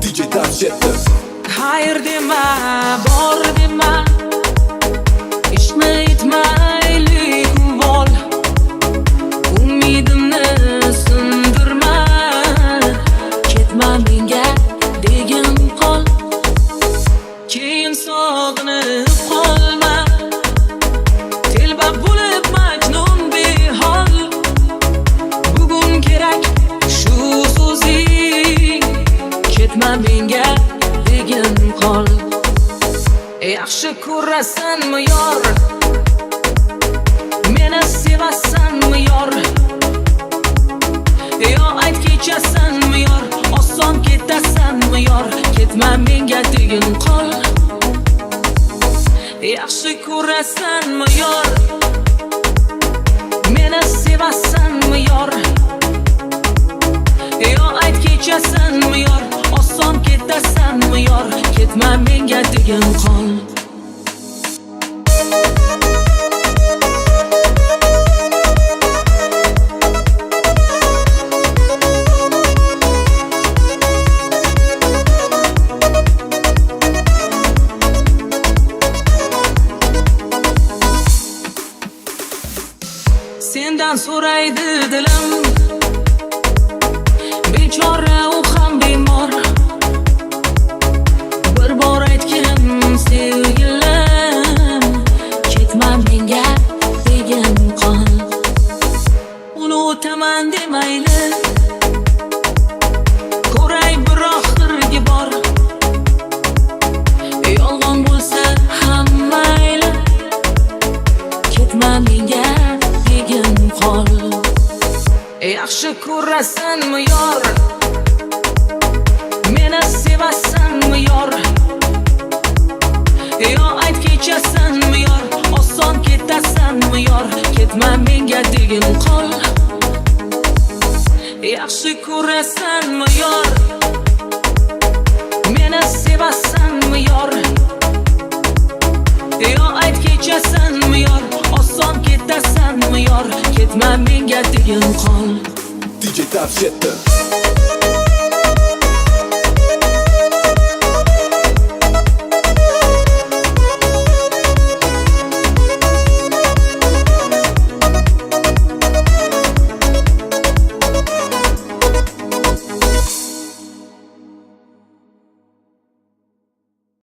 DJ Tavshetdi. Hayır dema, bor dema, ishni aytmaylik uvol. Umidimni sindirma, ketma menga degin qol. Keyin sog'inib qolma, telba bo'lib majnun behol. Bugun kerak shu so'zing, ketma menga degin qol. Yaxshi ko'rasanmi yor, meni sevasanmi yor? Yo ayt kechasanmi yor, oson ketasanmi yor? Ketma menga degin qol. Yaxshi ko'rasanmi yor, meni sevasanmi yor? Yo ayt kechasanmi yor, oson ketasanmi yor? Ketma menga degin qol. Sendan so'raydi dilim, bechora u ham bemor. Bir bor aytgin sevgilim, ketma menga degin qol. Uni o'taman demayli, ko'ray bir oxirgi bor. Yolg'on bo'lsa ham mayli, ketma menga degin qol. Yaxshi ko'rasanmi yor, meni sevasanmi yor? Yo ayt kechasanmi yor, oson ketasanmi yor? Ketma menga degin qol. Yaxshi ko'rasanmi yor, meni sevasanmi yor? Yo ayt kechasanmi yor, oson ketasanmi yor? Ketma menga degin qol. DJ Tavshetdi.